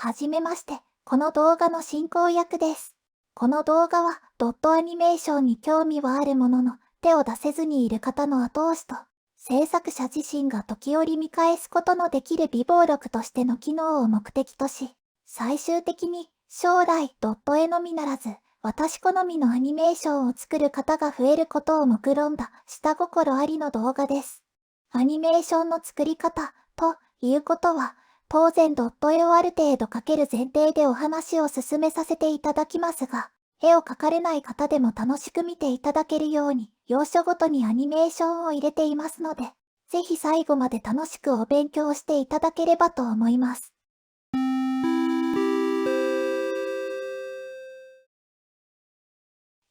はじめまして、この動画の進行役です。この動画はドットアニメーションに興味はあるものの、手を出せずにいる方の後押しと、制作者自身が時折見返すことのできる備忘録としての機能を目的とし、最終的に将来ドット絵のみならず、私好みのアニメーションを作る方が増えることを目論んだ下心ありの動画です。アニメーションの作り方ということは、当然ドット絵をある程度描ける前提でお話を進めさせていただきますが、絵を描かれない方でも楽しく見ていただけるように、要所ごとにアニメーションを入れていますので、ぜひ最後まで楽しくお勉強していただければと思います。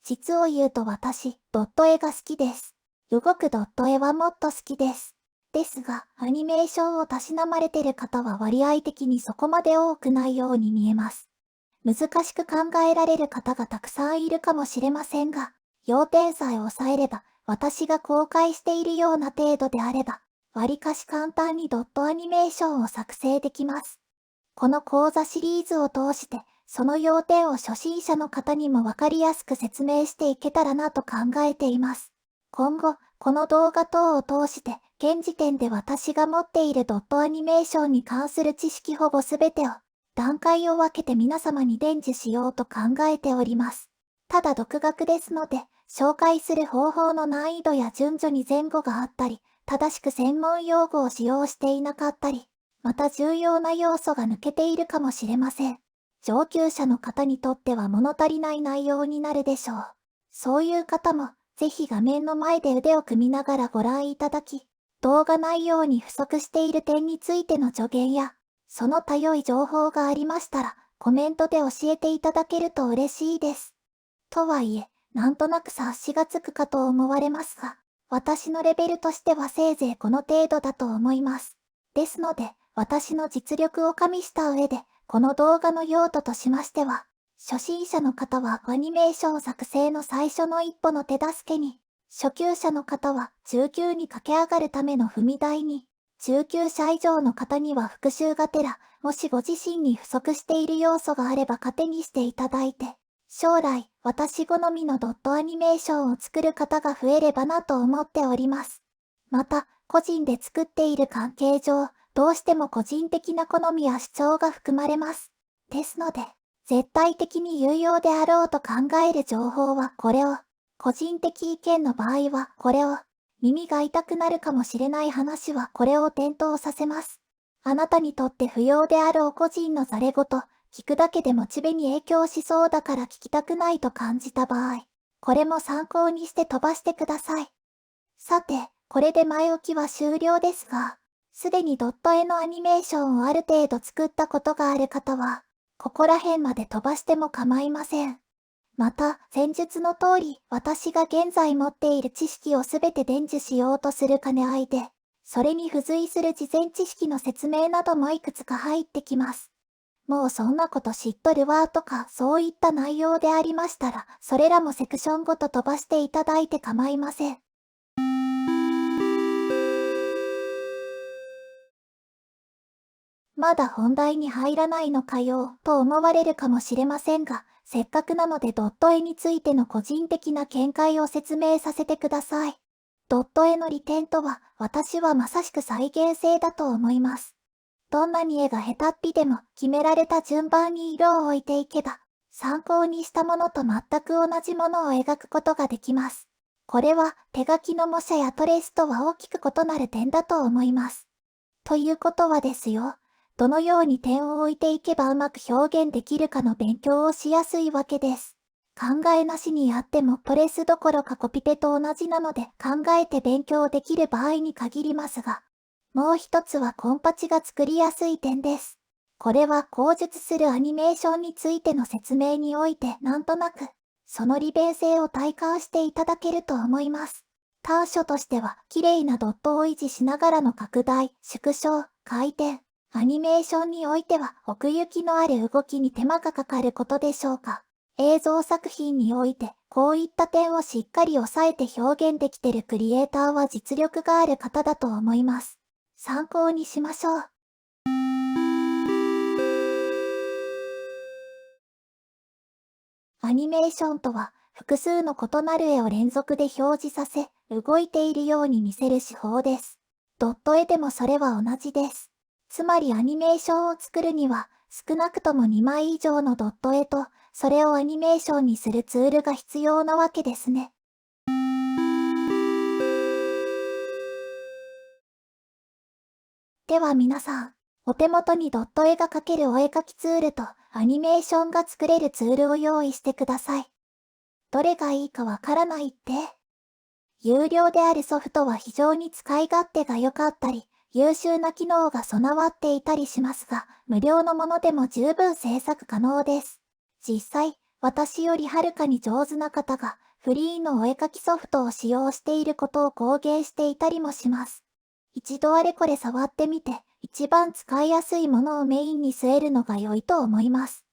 実を言うと私、ドット絵が好きです。動くドット絵はもっと好きです。ですが、アニメーションをたしなまれてる方は割合的にそこまで多くないように見えます。難しく考えられる方がたくさんいるかもしれませんが、要点さえ押さえれば、私が公開しているような程度であれば、割かし簡単にドットアニメーションを作成できます。この講座シリーズを通して、その要点を初心者の方にもわかりやすく説明していけたらなと考えています。今後、この動画等を通して、現時点で私が持っているドットアニメーションに関する知識ほぼすべてを、段階を分けて皆様に伝授しようと考えております。ただ独学ですので、紹介する方法の難易度や順序に前後があったり、正しく専門用語を使用していなかったり、また重要な要素が抜けているかもしれません。上級者の方にとっては物足りない内容になるでしょう。そういう方も、ぜひ画面の前で腕を組みながらご覧いただき、動画内容に不足している点についての助言や、その他良い情報がありましたら、コメントで教えていただけると嬉しいです。とはいえ、なんとなく察しがつくかと思われますが、私のレベルとしてはせいぜいこの程度だと思います。ですので、私の実力を加味した上で、この動画の用途としましては、初心者の方はアニメーション作成の最初の一歩の手助けに、初級者の方は中級に駆け上がるための踏み台に、中級者以上の方には復習がてら、もしご自身に不足している要素があれば糧にしていただいて、将来、私好みのドットアニメーションを作る方が増えればなと思っております。また、個人で作っている関係上、どうしても個人的な好みや主張が含まれます。ですので、絶対的に有用であろうと考える情報はこれを、個人的意見の場合はこれを、耳が痛くなるかもしれない話はこれを点灯させます。あなたにとって不要であろう個人のざれ言、聞くだけでモチベに影響しそうだから聞きたくないと感じた場合、これも参考にして飛ばしてください。さて、これで前置きは終了ですが、すでにドット絵のアニメーションをある程度作ったことがある方は、ここら辺まで飛ばしても構いません。また、前述の通り、私が現在持っている知識をすべて伝授しようとする兼ね合いで、それに付随する事前知識の説明などもいくつか入ってきます。もうそんなこと知っとるわとかそういった内容でありましたら、それらもセクションごと飛ばしていただいて構いません。まだ本題に入らないのかよ、と思われるかもしれませんが、せっかくなのでドット絵についての個人的な見解を説明させてください。ドット絵の利点とは、私はまさしく再現性だと思います。どんなに絵が下手っぴでも決められた順番に色を置いていけば、参考にしたものと全く同じものを描くことができます。これは手書きの模写やトレースとは大きく異なる点だと思います。ということはですよ、どのように点を置いていけばうまく表現できるかの勉強をしやすいわけです。考えなしにやってもトレースどころかコピペと同じなので考えて勉強できる場合に限りますが、もう一つはコンパチが作りやすい点です。これは口述するアニメーションについての説明においてなんとなく、その利便性を体感していただけると思います。短所としては、綺麗なドットを維持しながらの拡大、縮小、回転、アニメーションにおいては奥行きのある動きに手間がかかることでしょうか。映像作品において、こういった点をしっかり抑えて表現できているクリエイターは実力がある方だと思います。参考にしましょう。アニメーションとは、複数の異なる絵を連続で表示させ、動いているように見せる手法です。ドット絵でもそれは同じです。つまりアニメーションを作るには、少なくとも2枚以上のドット絵と、それをアニメーションにするツールが必要なわけですね。では皆さん、お手元にドット絵が描けるお絵描きツールとアニメーションが作れるツールを用意してください。どれがいいかわからないって？有料であるソフトは非常に使い勝手が良かったり、優秀な機能が備わっていたりしますが、無料のものでも十分制作可能です。実際、私よりはるかに上手な方が、フリーのお絵描きソフトを使用していることを公言していたりもします。一度あれこれ触ってみて、一番使いやすいものをメインに据えるのが良いと思います。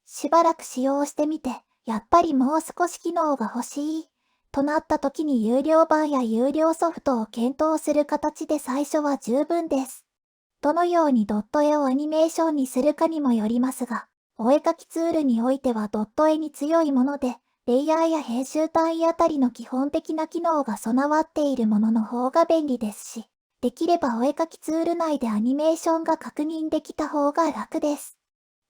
しばらく使用してみて、やっぱりもう少し機能が欲しい、となった時に有料版や有料ソフトを検討する形で最初は十分です。どのようにドット絵をアニメーションにするかにもよりますが、お絵描きツールにおいてはドット絵に強いもので、レイヤーや編集単位あたりの基本的な機能が備わっているものの方が便利ですし、できればお絵描きツール内でアニメーションが確認できた方が楽です。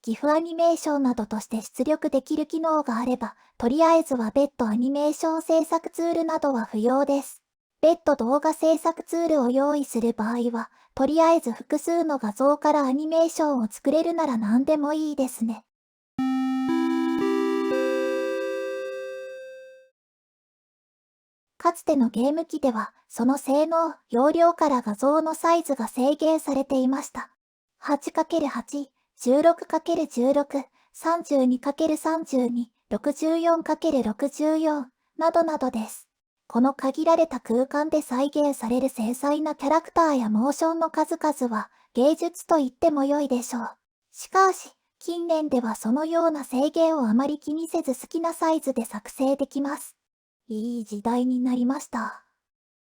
GIF アニメーションなどとして出力できる機能があれば、とりあえずは別途アニメーション制作ツールなどは不要です。別途動画制作ツールを用意する場合は、とりあえず複数の画像からアニメーションを作れるなら何でもいいですね。かつてのゲーム機では、その性能、容量から画像のサイズが制限されていました。8×8、16×16、32×32、64×64 などなどです。この限られた空間で再現される精細なキャラクターやモーションの数々は芸術と言っても良いでしょう。しかし、近年ではそのような制限をあまり気にせず好きなサイズで作成できます。いい時代になりました。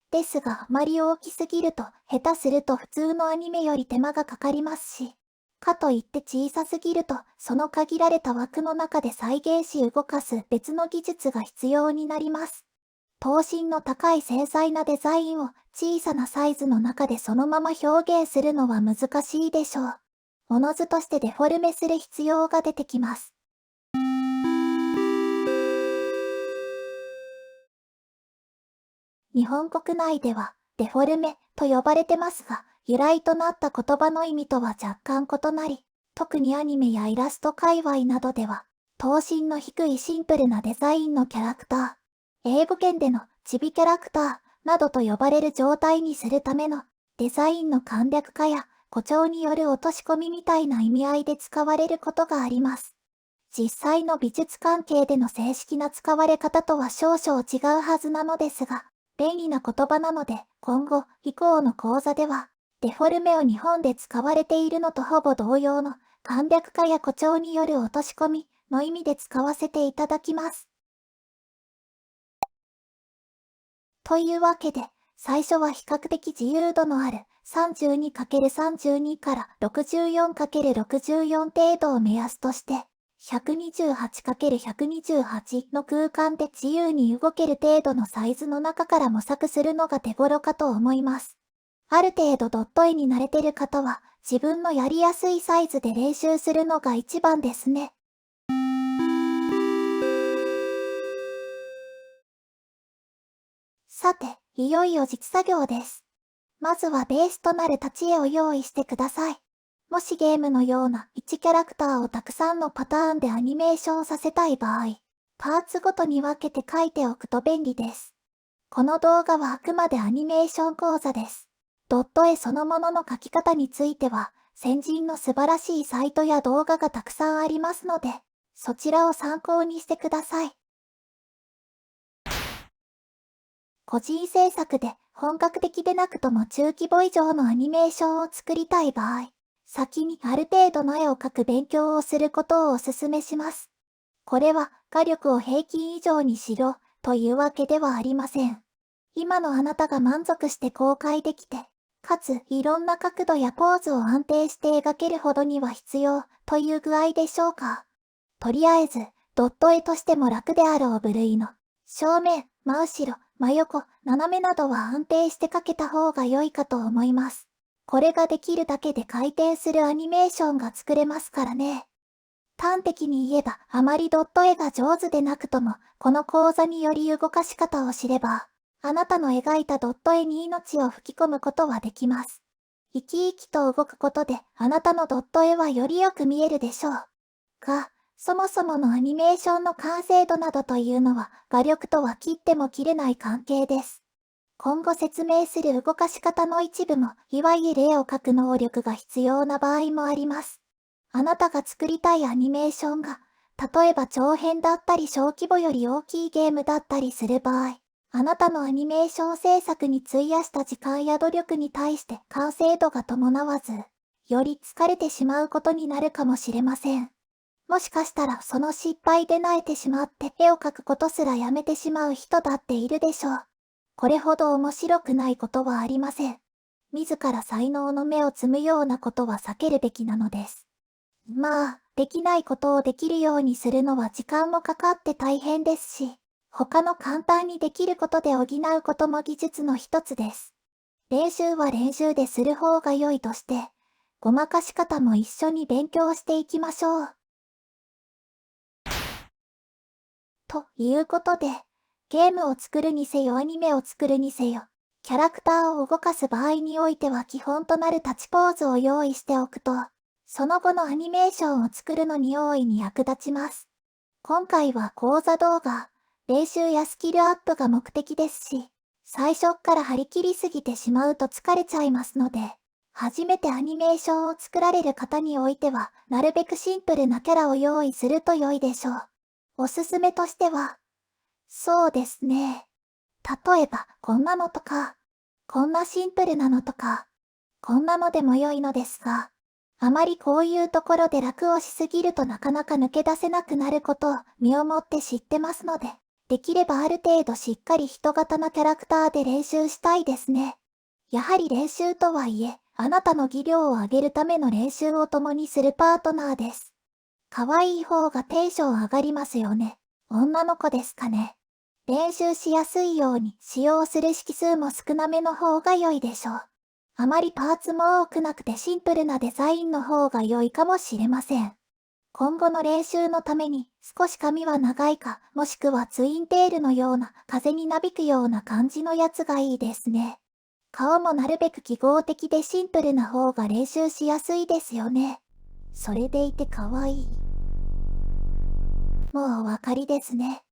ですが、あまり大きすぎると、下手すると普通のアニメより手間がかかりますし、かといって小さすぎると、その限られた枠の中で再現し動かす別の技術が必要になります。等身の高い精細なデザインを小さなサイズの中でそのまま表現するのは難しいでしょう。おのずとしてデフォルメする必要が出てきます。日本国内ではデフォルメと呼ばれてますが、由来となった言葉の意味とは若干異なり、特にアニメやイラスト界隈などでは、等身の低いシンプルなデザインのキャラクター、英語圏でのチビキャラクターなどと呼ばれる状態にするためのデザインの簡略化や誇張による落とし込みみたいな意味合いで使われることがあります。実際の美術関係での正式な使われ方とは少々違うはずなのですが、便利な言葉なので、今後、以降の講座では、デフォルメを日本で使われているのとほぼ同様の簡略化や誇張による落とし込みの意味で使わせていただきます。というわけで、最初は比較的自由度のある 32×32 から 64×64 程度を目安として、128×128 の空間で自由に動ける程度のサイズの中から模索するのが手頃かと思います。ある程度ドット絵に慣れてる方は、自分のやりやすいサイズで練習するのが一番ですね。さて、いよいよ実作業です。まずはベースとなる立ち絵を用意してください。もしゲームのような1キャラクターをたくさんのパターンでアニメーションさせたい場合、パーツごとに分けて書いておくと便利です。この動画はあくまでアニメーション講座です。ドット絵そのものの書き方については、先人の素晴らしいサイトや動画がたくさんありますので、そちらを参考にしてください。個人制作で本格的でなくとも中規模以上のアニメーションを作りたい場合、先にある程度の絵を描く勉強をすることをお勧めします。これは画力を平均以上にしろというわけではありません。今のあなたが満足して公開できて、かついろんな角度やポーズを安定して描けるほどには必要という具合でしょうか。とりあえずドット絵としても楽であろう部類の、正面、真後ろ、真横、斜めなどは安定して描けた方が良いかと思います。これができるだけで回転するアニメーションが作れますからね。端的に言えば、あまりドット絵が上手でなくとも、この講座により動かし方を知れば、あなたの描いたドット絵に命を吹き込むことはできます。生き生きと動くことで、あなたのドット絵はよりよく見えるでしょう。が、そもそものアニメーションの完成度などというのは、画力とは切っても切れない関係です。今後説明する動かし方の一部も、いわゆる絵を描く能力が必要な場合もあります。あなたが作りたいアニメーションが、例えば長編だったり小規模より大きいゲームだったりする場合、あなたのアニメーション制作に費やした時間や努力に対して完成度が伴わず、より疲れてしまうことになるかもしれません。もしかしたらその失敗で萎えてしまって絵を描くことすらやめてしまう人だっているでしょう。これほど面白くないことはありません。自ら才能の芽を摘むようなことは避けるべきなのです。まあ、できないことをできるようにするのは時間もかかって大変ですし、他の簡単にできることで補うことも技術の一つです。練習は練習でする方が良いとして、ごまかし方も一緒に勉強していきましょう。ということで、ゲームを作るにせよアニメを作るにせよ、キャラクターを動かす場合においては基本となるタッチポーズを用意しておくと、その後のアニメーションを作るのに大いに役立ちます。今回は講座動画、練習やスキルアップが目的ですし、最初っから張り切りすぎてしまうと疲れちゃいますので、初めてアニメーションを作られる方においては、なるべくシンプルなキャラを用意すると良いでしょう。おすすめとしては、そうですね。例えば、こんなのとか、こんなシンプルなのとか、こんなのでも良いのですが、あまりこういうところで楽をしすぎるとなかなか抜け出せなくなることを身をもって知ってますので、できればある程度しっかり人型のキャラクターで練習したいですね。やはり練習とはいえ、あなたの技量を上げるための練習を共にするパートナーです。可愛い方がテンション上がりますよね。女の子ですかね。練習しやすいように使用する式数も少なめの方が良いでしょう。あまりパーツも多くなくてシンプルなデザインの方が良いかもしれません。今後の練習のために少し髪は長いか、もしくはツインテールのような風になびくような感じのやつがいいですね。顔もなるべく記号的でシンプルな方が練習しやすいですよね。それでいて可愛い。もうお分かりですね。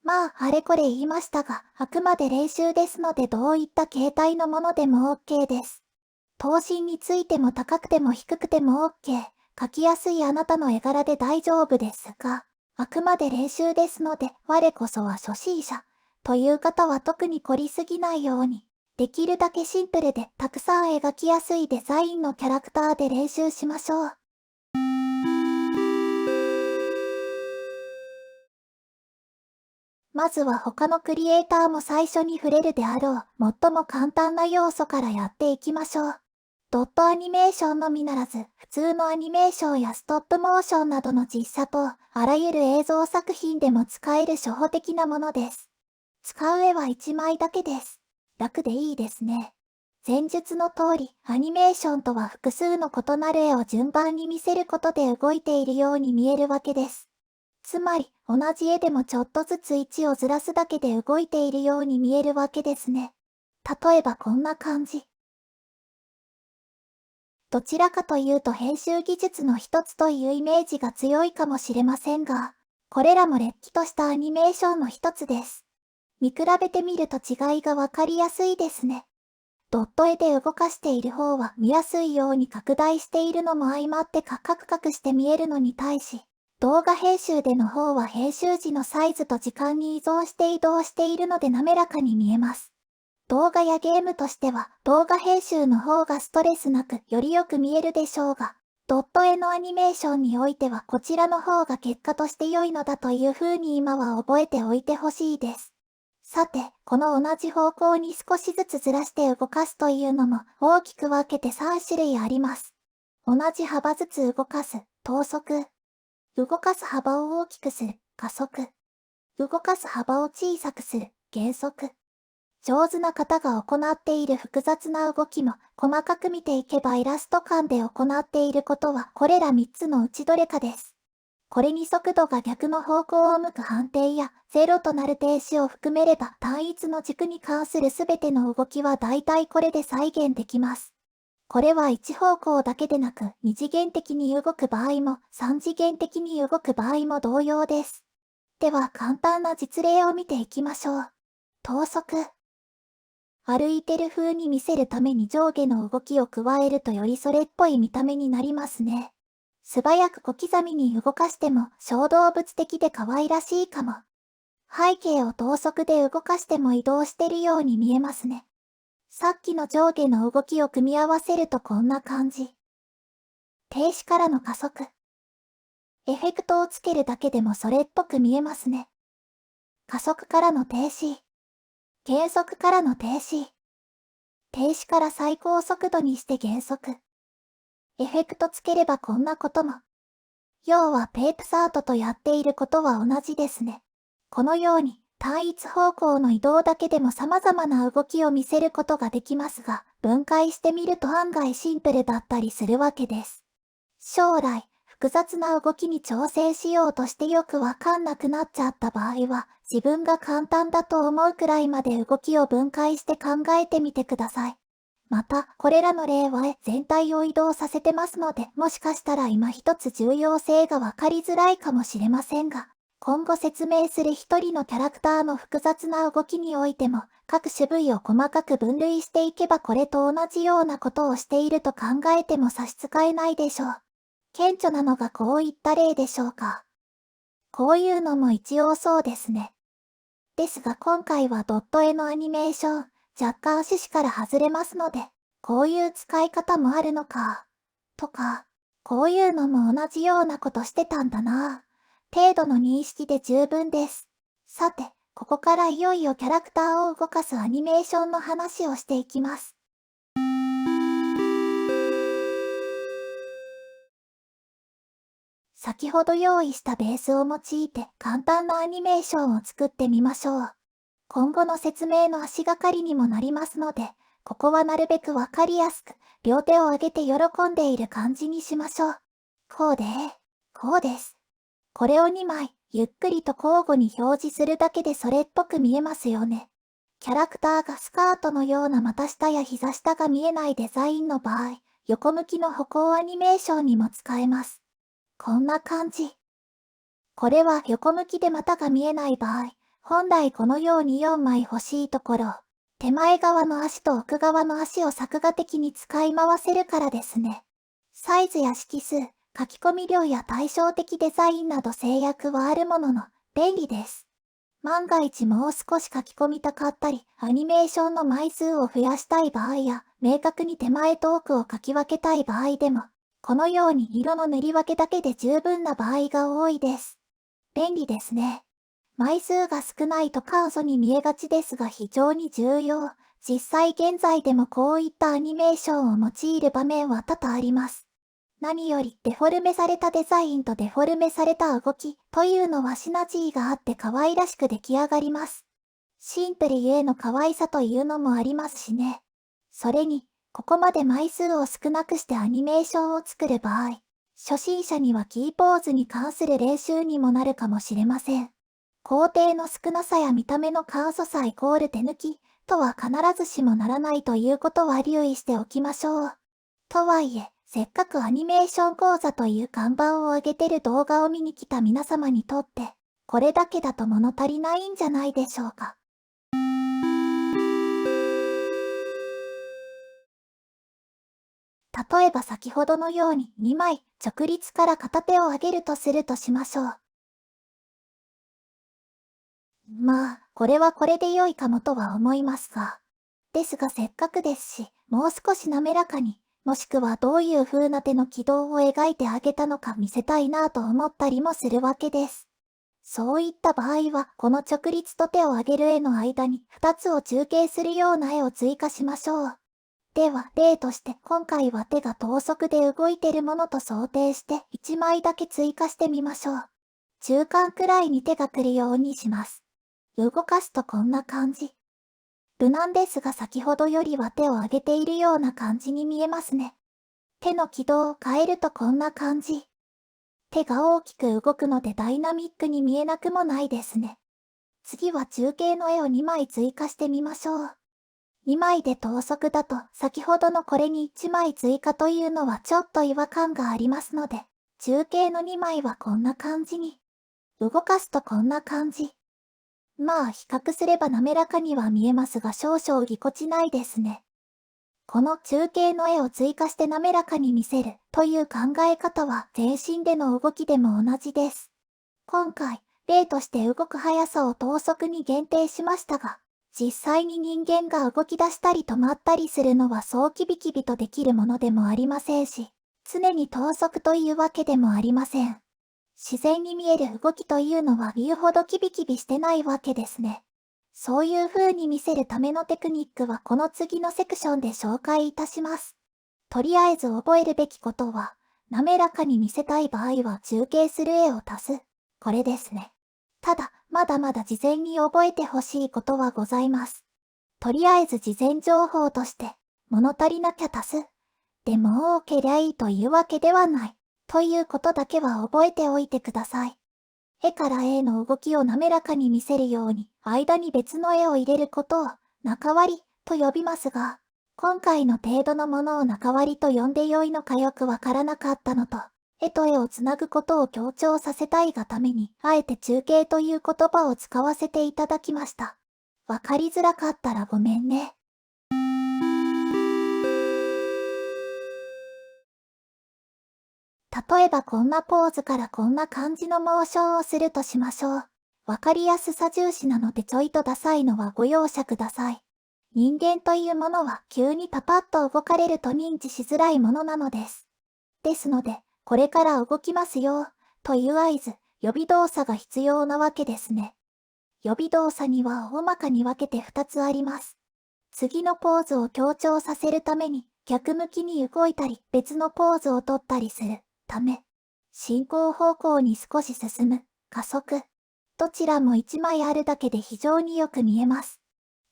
まあ、あれこれ言いましたが、あくまで練習ですのでどういった形態のものでも OK です。頭身についても高くても低くても OK。描きやすいあなたの絵柄で大丈夫ですが、あくまで練習ですので、我こそは初心者。という方は特に凝りすぎないように、できるだけシンプルでたくさん描きやすいデザインのキャラクターで練習しましょう。まずは他のクリエイターも最初に触れるであろう、最も簡単な要素からやっていきましょう。ドットアニメーションのみならず、普通のアニメーションやストップモーションなどの実写と、あらゆる映像作品でも使える初歩的なものです。使う絵は1枚だけです。楽でいいですね。前述の通り、アニメーションとは複数の異なる絵を順番に見せることで動いているように見えるわけです。つまり、同じ絵でもちょっとずつ位置をずらすだけで動いているように見えるわけですね。例えばこんな感じ。どちらかというと編集技術の一つというイメージが強いかもしれませんが、これらもれっきとしたアニメーションの一つです。見比べてみると違いがわかりやすいですね。ドット絵で動かしている方は見やすいように拡大しているのも相まってカクカクして見えるのに対し、動画編集での方は編集時のサイズと時間に依存して移動しているので滑らかに見えます。動画やゲームとしては動画編集の方がストレスなくよりよく見えるでしょうが、ドット絵のアニメーションにおいてはこちらの方が結果として良いのだという風に今は覚えておいてほしいです。さて、この同じ方向に少しずつずらして動かすというのも大きく分けて3種類あります。同じ幅ずつ動かす、等速。動かす幅を大きくする、加速。動かす幅を小さくする、減速。上手な方が行っている複雑な動きも、細かく見ていけばイラスト感で行っていることは、これら3つのうちどれかです。これに速度が逆の方向を向く反転や、ゼロとなる停止を含めれば、単一の軸に関するすべての動きは大体これで再現できます。これは一方向だけでなく、二次元的に動く場合も、三次元的に動く場合も同様です。では簡単な実例を見ていきましょう。等速。歩いてる風に見せるために上下の動きを加えるとよりそれっぽい見た目になりますね。素早く小刻みに動かしても小動物的で可愛らしいかも。背景を等速で動かしても移動してるように見えますね。さっきの上下の動きを組み合わせるとこんな感じ。停止からの加速。エフェクトをつけるだけでもそれっぽく見えますね。加速からの停止。減速からの停止。停止から最高速度にして減速。エフェクトつければこんなことも。要はペープサートとやっていることは同じですね。このように単一方向の移動だけでも様々な動きを見せることができますが、分解してみると案外シンプルだったりするわけです。将来、複雑な動きに調整しようとしてよくわかんなくなっちゃった場合は、自分が簡単だと思うくらいまで動きを分解して考えてみてください。また、これらの例は全体を移動させてますので、もしかしたら今一つ重要性がわかりづらいかもしれませんが、今後説明する一人のキャラクターの複雑な動きにおいても、各種部位を細かく分類していけばこれと同じようなことをしていると考えても差し支えないでしょう。顕著なのがこういった例でしょうか。こういうのも一応そうですね。ですが今回はドット絵のアニメーション、若干趣旨から外れますので、こういう使い方もあるのか、とか、こういうのも同じようなことしてたんだな、程度の認識で十分です。さて、ここからいよいよキャラクターを動かすアニメーションの話をしていきます。先ほど用意したベースを用いて簡単なアニメーションを作ってみましょう。今後の説明の足がかりにもなりますので、ここはなるべくわかりやすく、両手を上げて喜んでいる感じにしましょう。こうで、こうです。これを2枚、ゆっくりと交互に表示するだけでそれっぽく見えますよね。キャラクターがスカートのような股下や膝下が見えないデザインの場合、横向きの歩行アニメーションにも使えます。こんな感じ。これは横向きで股が見えない場合、本来このように4枚欲しいところ、手前側の足と奥側の足を作画的に使い回せるからですね。サイズや色数、書き込み量や対照的デザインなど制約はあるものの、便利です。万が一もう少し書き込みたかったり、アニメーションの枚数を増やしたい場合や、明確に手前と奥を書き分けたい場合でも、このように色の塗り分けだけで十分な場合が多いです。便利ですね。枚数が少ないと簡素に見えがちですが非常に重要。実際現在でもこういったアニメーションを用いる場面は多々あります。何よりデフォルメされたデザインとデフォルメされた動きというのはシナジーがあって可愛らしく出来上がります。シンプルゆえの可愛さというのもありますしね。それに、ここまで枚数を少なくしてアニメーションを作る場合、初心者にはキーポーズに関する練習にもなるかもしれません。工程の少なさや見た目の簡素さイコール手抜きとは必ずしもならないということは留意しておきましょう。とはいえ、せっかくアニメーション講座という看板を上げてる動画を見に来た皆様にとって、これだけだと物足りないんじゃないでしょうか。例えば先ほどのように2枚直立から片手を上げるとするとしましょう。まあ、これはこれで良いかもとは思いますが。ですがせっかくですし、もう少し滑らかに、もしくはどういう風な手の軌道を描いてあげたのか見せたいなぁと思ったりもするわけです。そういった場合は、この直立と手を上げる絵の間に2つを中継するような絵を追加しましょう。では、例として今回は手が等速で動いてるものと想定して1枚だけ追加してみましょう。中間くらいに手が来るようにします。動かすとこんな感じ。無難ですが先ほどよりは手を上げているような感じに見えますね。手の軌道を変えるとこんな感じ。手が大きく動くのでダイナミックに見えなくもないですね。次は中継の絵を2枚追加してみましょう。2枚で等速だと先ほどのこれに1枚追加というのはちょっと違和感がありますので、中継の2枚はこんな感じに。動かすとこんな感じ。まあ比較すれば滑らかには見えますが少々ぎこちないですね。この中継の絵を追加して滑らかに見せるという考え方は全身での動きでも同じです。今回、例として動く速さを等速に限定しましたが、実際に人間が動き出したり止まったりするのはそうキビキビとできるものでもありませんし、常に等速というわけでもありません。自然に見える動きというのは言うほどキビキビしてないわけですね。そういう風に見せるためのテクニックはこの次のセクションで紹介いたします。とりあえず覚えるべきことは、滑らかに見せたい場合は中継する絵を足す。これですね。ただ、まだまだ事前に覚えてほしいことはございます。とりあえず事前情報として、物足りなきゃ足す。でも多けりゃいいというわけではない。ということだけは覚えておいてください。絵から絵の動きを滑らかに見せるように、間に別の絵を入れることを、中割りと呼びますが、今回の程度のものを中割りと呼んでよいのかよくわからなかったのと、絵と絵をつなぐことを強調させたいがために、あえて中継という言葉を使わせていただきました。わかりづらかったらごめんね。例えばこんなポーズからこんな感じのモーションをするとしましょう。わかりやすさ重視なのでちょいとダサいのはご容赦ください。人間というものは急にパパッと動かれると認知しづらいものなのです。ですので、これから動きますよ、という合図、予備動作が必要なわけですね。予備動作には大まかに分けて2つあります。次のポーズを強調させるために逆向きに動いたり別のポーズを取ったりするため、進行方向に少し進む、加速。どちらも1枚あるだけで非常によく見えます。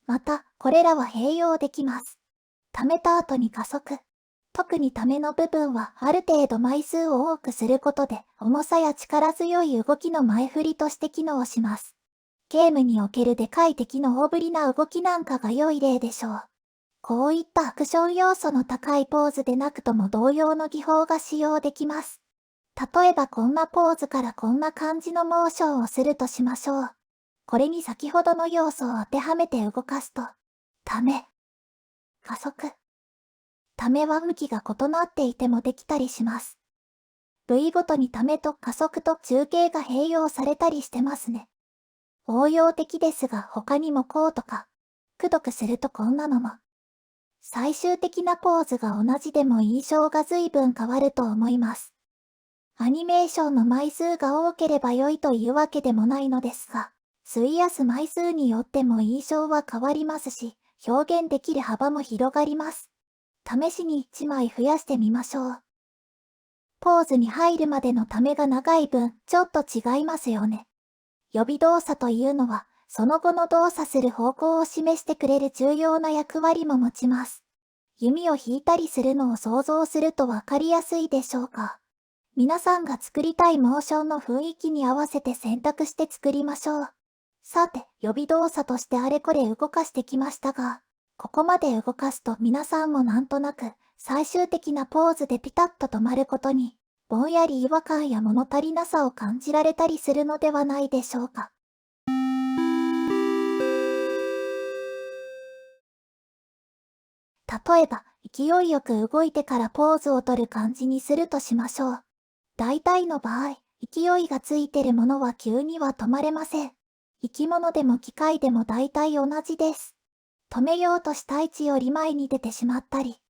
また、これらは併用できます。溜めた後に加速。特に溜めの部分はある程度枚数を多くすることで重さや力強い動きの前振りとして機能します。ゲームにおけるでかい敵の大振りな動きなんかが良い例でしょう。こういったアクション要素の高いポーズでなくとも同様の技法が使用できます。例えばこんなポーズからこんな感じのモーションをするとしましょう。これに先ほどの要素を当てはめて動かすと、ため、加速。ためは向きが異なっていてもできたりします。部位ごとにためと加速と中継が併用されたりしてますね。応用的ですが他にもこうとか、くどくするとこんなのも。最終的なポーズが同じでも印象が随分変わると思います。アニメーションの枚数が多ければ良いというわけでもないのですが、費やす枚数によっても印象は変わりますし、表現できる幅も広がります。試しに1枚増やしてみましょう。ポーズに入るまでのためが長い分、ちょっと違いますよね。予備動作というのは、その後の動作する方向を示してくれる重要な役割も持ちます。弓を引いたりするのを想像するとわかりやすいでしょうか。皆さんが作りたいモーションの雰囲気に合わせて選択して作りましょう。さて、予備動作としてあれこれ動かしてきましたが、ここまで動かすと皆さんもなんとなく最終的なポーズでピタッと止まることに、ぼんやり違和感や物足りなさを感じられたりするのではないでしょうか。例えば、勢いよく動いてからポーズを取る感じにするとしましょう。大体の場合、勢いがついてるものは急には止まれません。生き物でも機械でも大体同じです。止めようとした位置より前に出てしまったり、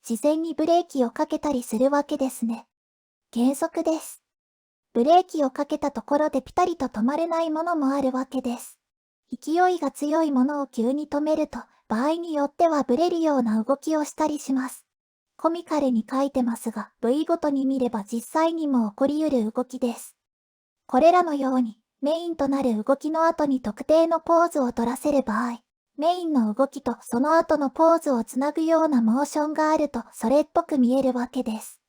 事前にブレーキをかけたりするわけですね。原則です。ブレーキをかけたところでピタリと止まれないものもあるわけです。勢いが強いものを急に止めると、場合によってはブレるような動きをしたりします。コミカルに書いてますが、部位ごとに見れば実際にも起こり得る動きです。これらのように、メインとなる動きの後に特定のポーズを取らせる場合、メインの動きとその後のポーズをつなぐようなモーションがあるとそれっぽく見えるわけです。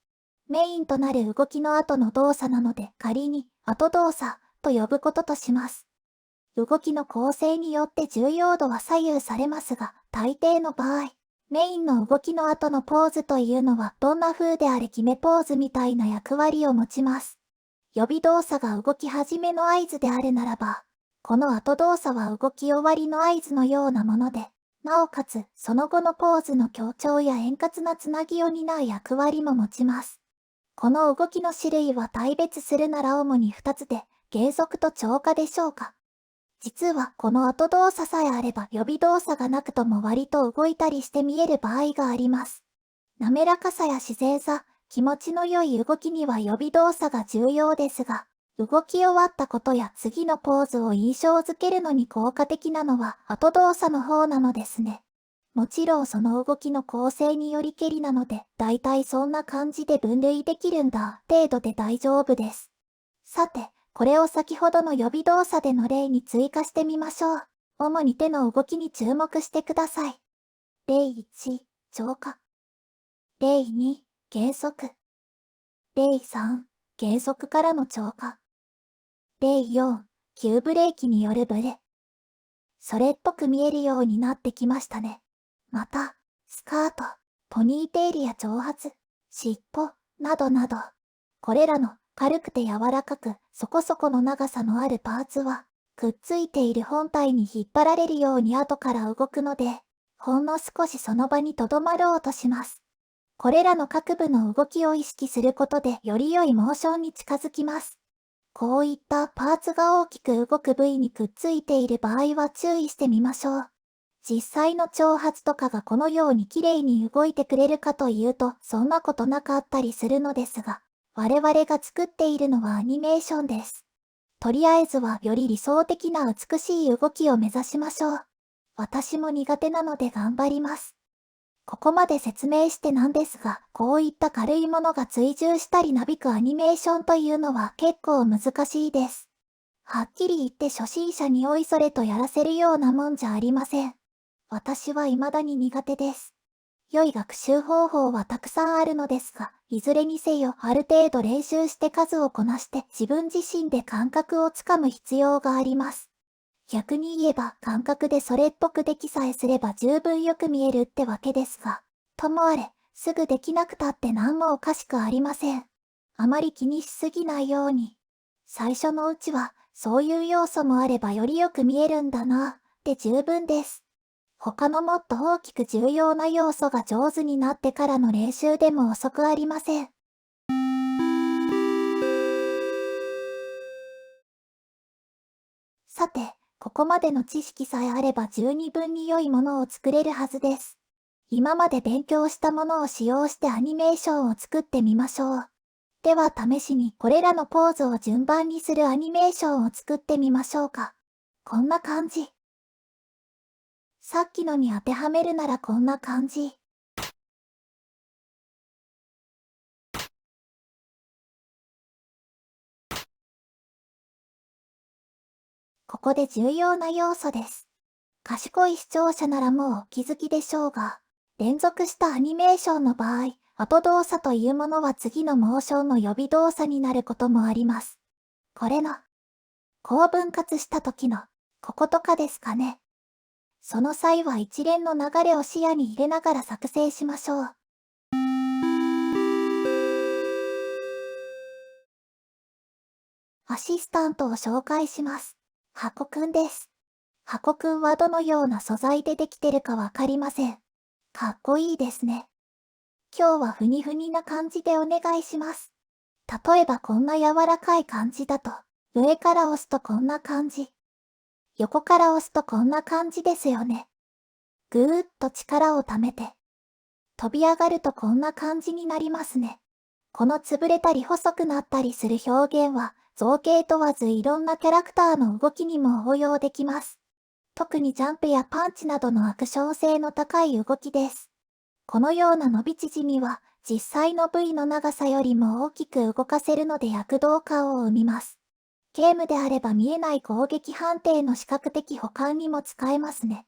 メインとなる動きの後の動作なので仮に後動作と呼ぶこととします。動きの構成によって重要度は左右されますが、大抵の場合、メインの動きの後のポーズというのはどんな風であれ決めポーズみたいな役割を持ちます。予備動作が動き始めの合図であるならば、この後動作は動き終わりの合図のようなもので、なおかつその後のポーズの強調や円滑なつなぎを担う役割も持ちます。この動きの種類は大別するなら主に2つで、減速と超過でしょうか。実はこの後動作さえあれば予備動作がなくとも割と動いたりして見える場合があります。滑らかさや自然さ、気持ちの良い動きには予備動作が重要ですが、動き終わったことや次のポーズを印象づけるのに効果的なのは後動作の方なのですね。もちろんその動きの構成によりけりなので、だいたいそんな感じで分類できるんだ、程度で大丈夫です。さて、これを先ほどの予備動作での例に追加してみましょう。主に手の動きに注目してください。例1、超過。例2、減速。例3、減速からの超過。例4、急ブレーキによるブレ。それっぽく見えるようになってきましたね。また、スカート、ポニーテールや長髪、尻尾、などなど、これらの軽くて柔らかくそこそこの長さのあるパーツは、くっついている本体に引っ張られるように後から動くので、ほんの少しその場に留まろうとします。これらの各部の動きを意識することでより良いモーションに近づきます。こういったパーツが大きく動く部位にくっついている場合は注意してみましょう。実際の長髪とかがこのように綺麗に動いてくれるかというとそんなことなかったりするのですが、我々が作っているのはアニメーションです。とりあえずはより理想的な美しい動きを目指しましょう。私も苦手なので頑張ります。ここまで説明してなんですが、こういった軽いものが追従したりなびくアニメーションというのは結構難しいです。はっきり言って初心者においそれとやらせるようなもんじゃありません。私は未だに苦手です。良い学習方法はたくさんあるのですが、いずれにせよある程度練習して数をこなして自分自身で感覚をつかむ必要があります。逆に言えば感覚でそれっぽくできさえすれば十分よく見えるってわけですが、ともあれ、すぐできなくたって何もおかしくありません。あまり気にしすぎないように。最初のうちは、そういう要素もあればよりよく見えるんだな、って十分です。他のもっと大きく重要な要素が上手になってからの練習でも遅くありません。さて、ここまでの知識さえあれば十二分に良いものを作れるはずです。今まで勉強したものを使用してアニメーションを作ってみましょう。では試しにこれらのポーズを順番にするアニメーションを作ってみましょうか。こんな感じ。さっきのに当てはめるならこんな感じ。ここで重要な要素です。賢い視聴者ならもうお気づきでしょうが、連続したアニメーションの場合、後動作というものは次のモーションの予備動作になることもあります。これの、こう分割した時の、こことかですかね。その際は一連の流れを視野に入れながら作成しましょう。アシスタントを紹介します。箱くんです。箱くんはどのような素材でできてるかわかりません。かっこいいですね。今日はふにふにな感じでお願いします。例えばこんな柔らかい感じだと、上から押すとこんな感じ。横から押すとこんな感じですよね。ぐーっと力をためて。飛び上がるとこんな感じになりますね。この潰れたり細くなったりする表現は、造形問わずいろんなキャラクターの動きにも応用できます。特にジャンプやパンチなどのアクション性の高い動きです。このような伸び縮みは、実際の部位の長さよりも大きく動かせるので躍動感を生みます。ゲームであれば見えない攻撃判定の視覚的補完にも使えますね。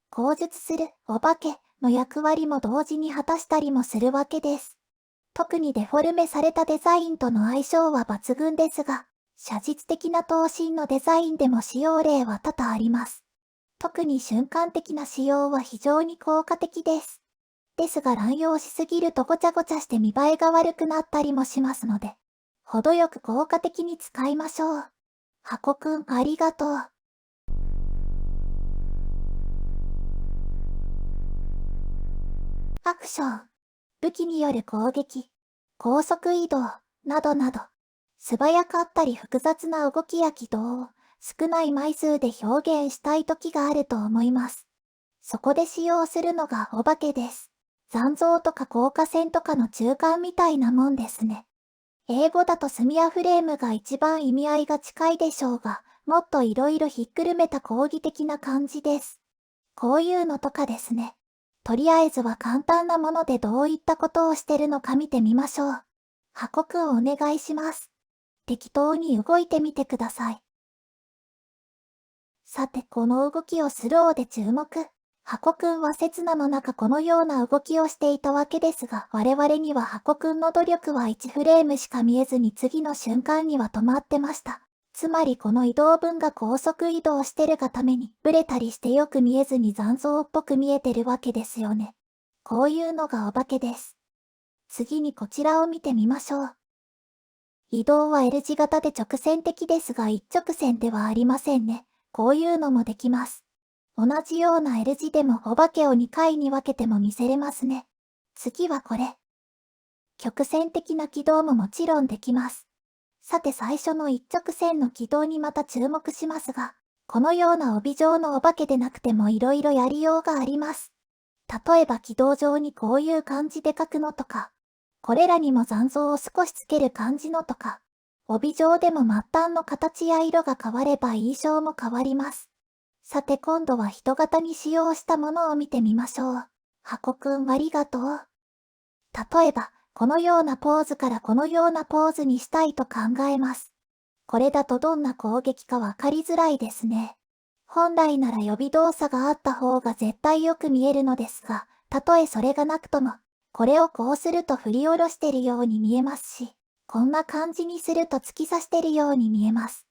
口述するお化けの役割も同時に果たしたりもするわけです。特にデフォルメされたデザインとの相性は抜群ですが、写実的な頭身のデザインでも使用例は多々あります。特に瞬間的な使用は非常に効果的です。ですが乱用しすぎるとごちゃごちゃして見栄えが悪くなったりもしますので、程よく効果的に使いましょう。箱くんありがとう。アクション、武器による攻撃、高速移動、などなど、素早かったり複雑な動きや軌道を少ない枚数で表現したい時があると思います。そこで使用するのがお化けです。残像とか効果線とかの中間みたいなもんですね。英語だとスミアフレームが一番意味合いが近いでしょうが、もっといろいろひっくるめた講義的な感じです。こういうのとかですね。とりあえずは簡単なものでどういったことをしてるのか見てみましょう。箱くんお願いします。適当に動いてみてください。さてこの動きをスローで注目。箱くんは刹那の中このような動きをしていたわけですが、我々には箱くんの努力は1フレームしか見えずに次の瞬間には止まってました。つまりこの移動分が高速移動してるがために、ブレたりしてよく見えずに残像っぽく見えてるわけですよね。こういうのがお化けです。次にこちらを見てみましょう。移動は L 字型で直線的ですが一直線ではありませんね。こういうのもできます。同じような L 字でもお化けを2回に分けても見せれますね。次はこれ。曲線的な軌道ももちろんできます。さて最初の一直線の軌道にまた注目しますが、このような帯状のお化けでなくても色々やりようがあります。例えば軌道上にこういう感じで書くのとか、これらにも残像を少しつける感じのとか、帯状でも末端の形や色が変われば印象も変わります。さて今度は人型に使用したものを見てみましょう。箱くんありがとう。例えば、このようなポーズからこのようなポーズにしたいと考えます。これだとどんな攻撃かわかりづらいですね。本来なら予備動作があった方が絶対よく見えるのですが、たとえそれがなくとも、これをこうすると振り下ろしてるように見えますし、こんな感じにすると突き刺してるように見えます。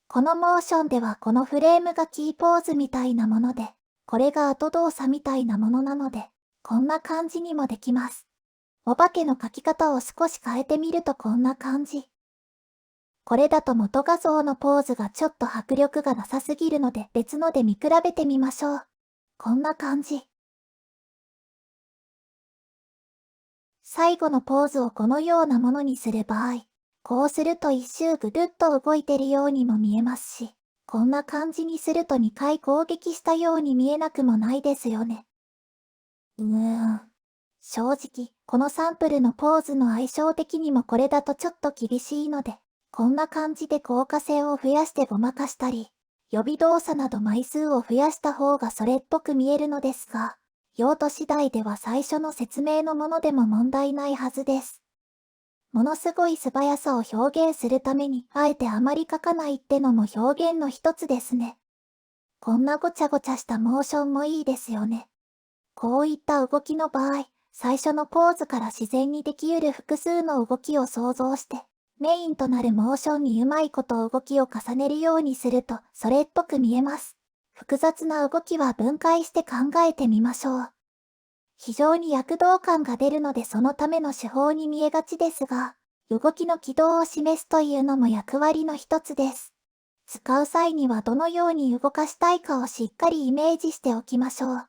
このモーションではこのフレームがキーポーズみたいなもので、これが後動作みたいなものなので、こんな感じにもできます。お化けの描き方を少し変えてみるとこんな感じ。これだと元画像のポーズがちょっと迫力がなさすぎるので別ので見比べてみましょう。こんな感じ。最後のポーズをこのようなものにする場合、こうすると一周ぐるっと動いてるようにも見えますし、こんな感じにすると2回攻撃したように見えなくもないですよね。正直、このサンプルのポーズの相性的にもこれだとちょっと厳しいので、こんな感じで効果性を増やしてごまかしたり、予備動作など枚数を増やした方がそれっぽく見えるのですが、用途次第では最初の説明のものでも問題ないはずです。ものすごい素早さを表現するために、あえてあまり書かないってのも表現の一つですね。こんなごちゃごちゃしたモーションもいいですよね。こういった動きの場合、最初のポーズから自然にできうる複数の動きを想像して、メインとなるモーションにうまいこと動きを重ねるようにすると、それっぽく見えます。複雑な動きは分解して考えてみましょう。非常に躍動感が出るのでそのための手法に見えがちですが、動きの軌道を示すというのも役割の一つです。使う際にはどのように動かしたいかをしっかりイメージしておきましょう。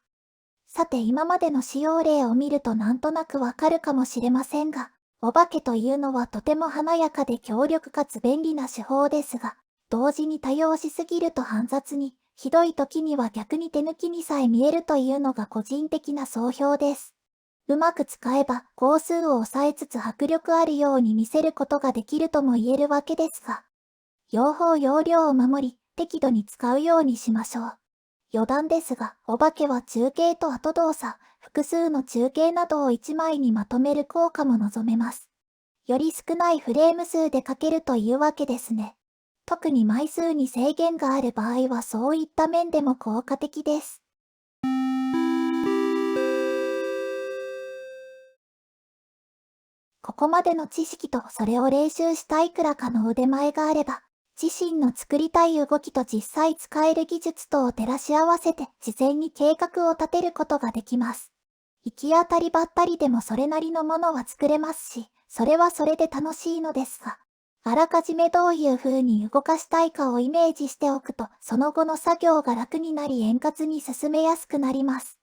さて今までの使用例を見るとなんとなくわかるかもしれませんが、お化けというのはとても華やかで強力かつ便利な手法ですが、同時に多用しすぎると煩雑に、ひどい時には逆に手抜きにさえ見えるというのが個人的な総評です。うまく使えば、工数を抑えつつ迫力あるように見せることができるとも言えるわけですが、用法用量を守り、適度に使うようにしましょう。余談ですが、お化けは中継と後動作、複数の中継などを1枚にまとめる効果も望めます。より少ないフレーム数で書けるというわけですね。特に枚数に制限がある場合はそういった面でも効果的です。ここまでの知識とそれを練習したいくらかの腕前があれば、自身の作りたい動きと実際使える技術とを照らし合わせて事前に計画を立てることができます。行き当たりばったりでもそれなりのものは作れますし、それはそれで楽しいのですが、あらかじめどういう風に動かしたいかをイメージしておくと、その後の作業が楽になり円滑に進めやすくなります。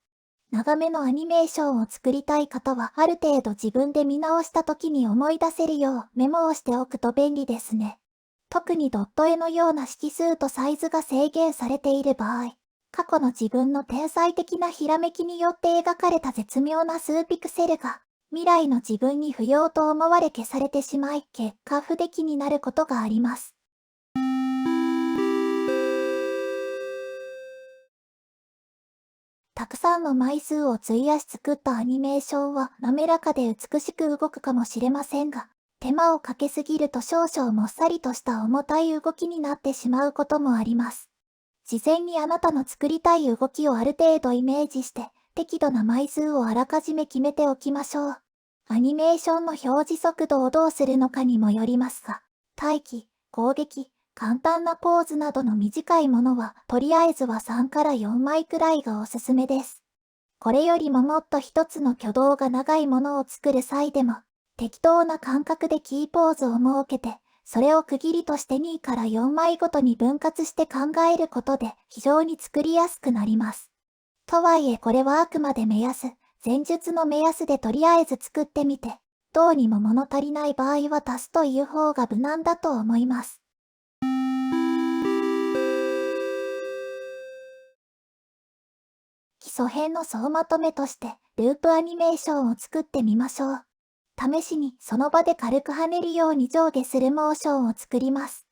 長めのアニメーションを作りたい方は、ある程度自分で見直した時に思い出せるようメモをしておくと便利ですね。特にドット絵のような色数とサイズが制限されている場合、過去の自分の天才的なひらめきによって描かれた絶妙な数ピクセルが、未来の自分に不要と思われ消されてしまい、結果不出来になることがあります。たくさんの枚数を費やし作ったアニメーションは滑らかで美しく動くかもしれませんが、手間をかけすぎると少々もっさりとした重たい動きになってしまうこともあります。事前にあなたの作りたい動きをある程度イメージして、適度な枚数をあらかじめ決めておきましょう。アニメーションの表示速度をどうするのかにもよりますが、待機、攻撃、簡単なポーズなどの短いものは、とりあえずは3から4枚くらいがおすすめです。これよりももっと一つの挙動が長いものを作る際でも、適当な感覚でキーポーズを設けて、それを区切りとして2から4枚ごとに分割して考えることで非常に作りやすくなります。とはいえこれはあくまで目安、前述の目安でとりあえず作ってみて、どうにも物足りない場合は足すという方が無難だと思います。基礎編の総まとめとして、ループアニメーションを作ってみましょう。試しにその場で軽く跳ねるように上下するモーションを作ります。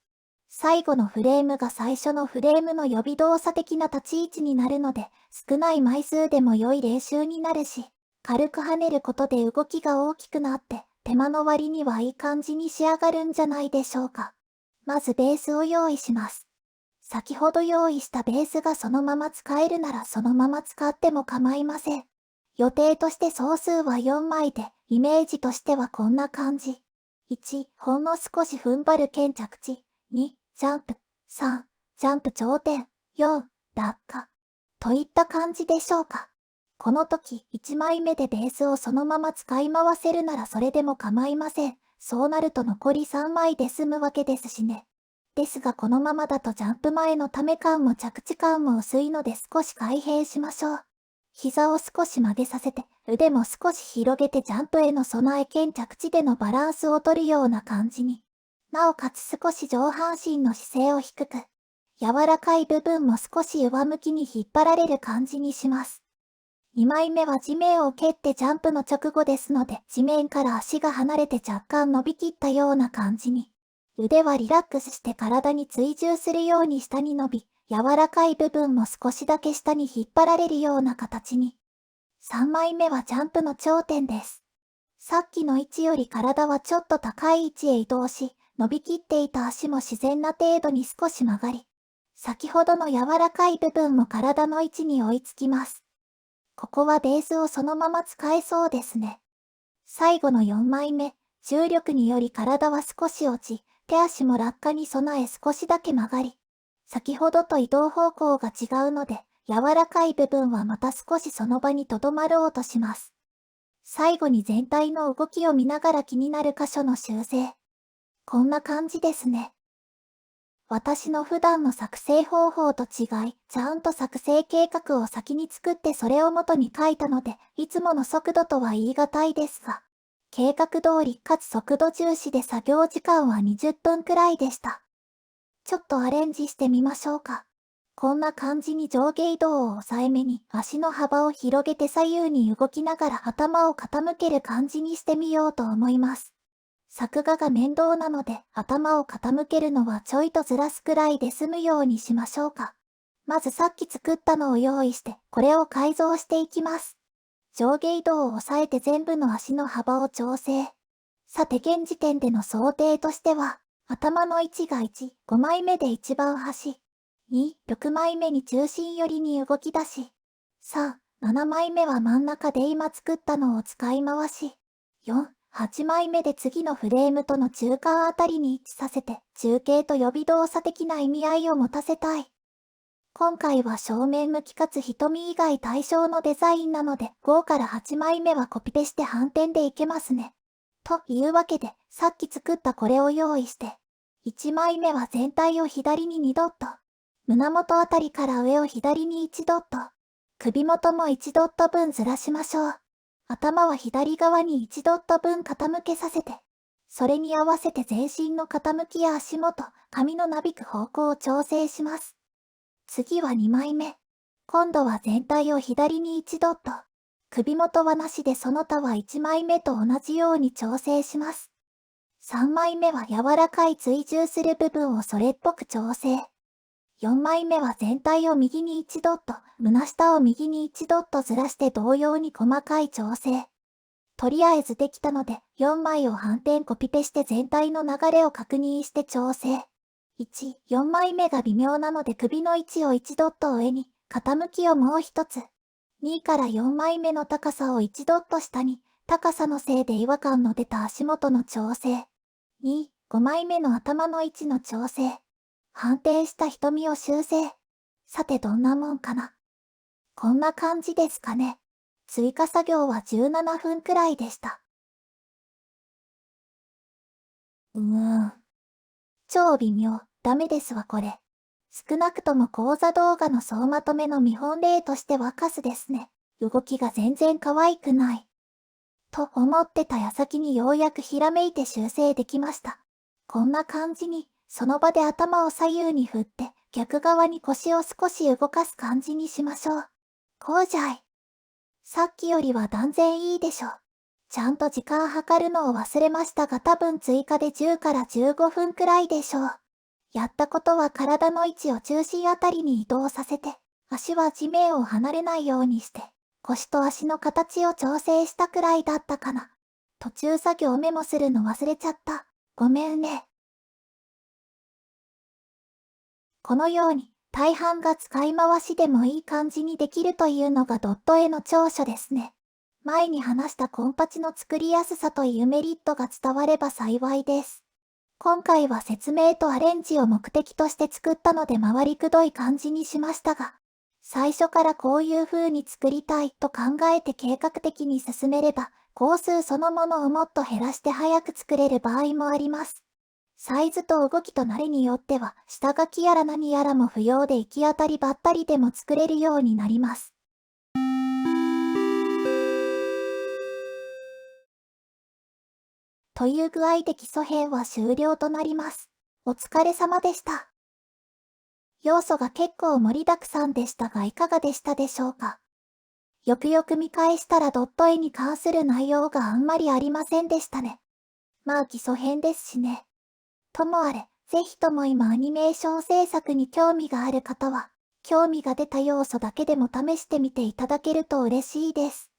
最後のフレームが最初のフレームの予備動作的な立ち位置になるので、少ない枚数でも良い練習になるし、軽く跳ねることで動きが大きくなって、手間の割にはいい感じに仕上がるんじゃないでしょうか。まずベースを用意します。先ほど用意したベースがそのまま使えるならそのまま使っても構いません。予定として総数は4枚で、イメージとしてはこんな感じ。1、ほんの少し踏ん張る剣着地。2、ジャンプ。3、ジャンプ頂点。4、落下。といった感じでしょうか。この時、1枚目でベースをそのまま使い回せるならそれでも構いません。そうなると残り3枚で済むわけですしね。ですがこのままだとジャンプ前のため感も着地感も薄いので少し改変しましょう。膝を少し曲げさせて、腕も少し広げてジャンプへの備え兼着地でのバランスを取るような感じに。なおかつ少し上半身の姿勢を低く、柔らかい部分も少し上向きに引っ張られる感じにします。2枚目は地面を蹴ってジャンプの直後ですので、地面から足が離れて若干伸びきったような感じに。腕はリラックスして体に追従するように下に伸び、柔らかい部分も少しだけ下に引っ張られるような形に。3枚目はジャンプの頂点です。さっきの位置より体はちょっと高い位置へ移動し、伸びきっていた足も自然な程度に少し曲がり、先ほどの柔らかい部分も体の位置に追いつきます。ここはベースをそのまま使えそうですね。最後の4枚目、重力により体は少し落ち、手足も落下に備え少しだけ曲がり、先ほどと移動方向が違うので、柔らかい部分はまた少しその場に留まろうとします。最後に全体の動きを見ながら気になる箇所の修正。こんな感じですね。私の普段の作成方法と違い、ちゃんと作成計画を先に作ってそれを元に書いたので、いつもの速度とは言い難いですが、計画通りかつ速度重視で作業時間は20分くらいでした。ちょっとアレンジしてみましょうか。こんな感じに上下移動を抑えめに足の幅を広げて左右に動きながら頭を傾ける感じにしてみようと思います。作画が面倒なので頭を傾けるのはちょいとずらすくらいで済むようにしましょうか。まずさっき作ったのを用意してこれを改造していきます。上下移動を抑えて全部の足の幅を調整。さて現時点での想定としては、頭の位置が1、5枚目で一番端。2、6枚目に中心寄りに動き出し。3、7枚目は真ん中で今作ったのを使い回し。4、8枚目で次のフレームとの中間あたりに位置させて、中継と予備動作的な意味合いを持たせたい。今回は正面向きかつ瞳以外対象のデザインなので、5から8枚目はコピペして反転でいけますね。というわけで、さっき作ったこれを用意して、1枚目は全体を左に2ドット。胸元あたりから上を左に1ドット。首元も1ドット分ずらしましょう。頭は左側に1ドット分傾けさせて、それに合わせて全身の傾きや足元、髪のなびく方向を調整します。次は2枚目。今度は全体を左に1ドット。首元はなしでその他は1枚目と同じように調整します。3枚目は柔らかい追従する部分をそれっぽく調整。4枚目は全体を右に1ドット、胸下を右に1ドットずらして同様に細かい調整。とりあえずできたので、4枚を反転コピペして全体の流れを確認して調整。1、4枚目が微妙なので首の位置を1ドット上に、傾きをもう一つ。2から4枚目の高さを1ドット下に、高さのせいで違和感の出た足元の調整。2、5枚目の頭の位置の調整。反転した瞳を修正。さてどんなもんかな。こんな感じですかね。追加作業は17分くらいでした。超微妙。ダメですわこれ。少なくとも講座動画の総まとめの見本例としてはカスですね。動きが全然可愛くない。と思ってた矢先にようやくひらめいて修正できました。こんな感じに、その場で頭を左右に振って、逆側に腰を少し動かす感じにしましょう。こうじゃい。さっきよりは断然いいでしょ。ちゃんと時間計るのを忘れましたが多分追加で10から15分くらいでしょう。やったことは体の位置を中心あたりに移動させて、足は地面を離れないようにして、腰と足の形を調整したくらいだったかな。途中作業メモするの忘れちゃった。ごめんね。このように、大半が使い回しでもいい感じにできるというのがドット絵の長所ですね。前に話したコンパチの作りやすさというメリットが伝われば幸いです。今回は説明とアレンジを目的として作ったので回りくどい感じにしましたが、最初からこういう風に作りたいと考えて計画的に進めれば、工数そのものをもっと減らして早く作れる場合もあります。サイズと動きと慣れによっては、下書きやら何やらも不要で行き当たりばったりでも作れるようになります。という具合で基礎編は終了となります。お疲れ様でした。要素が結構盛りだくさんでしたがいかがでしたでしょうか。よくよく見返したらドット絵に関する内容があんまりありませんでしたね。まあ基礎編ですしね。ともあれ、ぜひとも今アニメーション制作に興味がある方は、興味が出た要素だけでも試してみていただけると嬉しいです。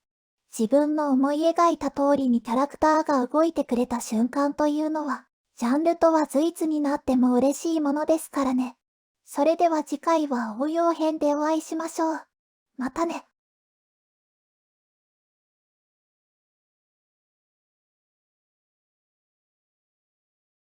自分の思い描いた通りにキャラクターが動いてくれた瞬間というのは、ジャンルとは随一になっても嬉しいものですからね。それでは次回は応用編でお会いしましょう。またね。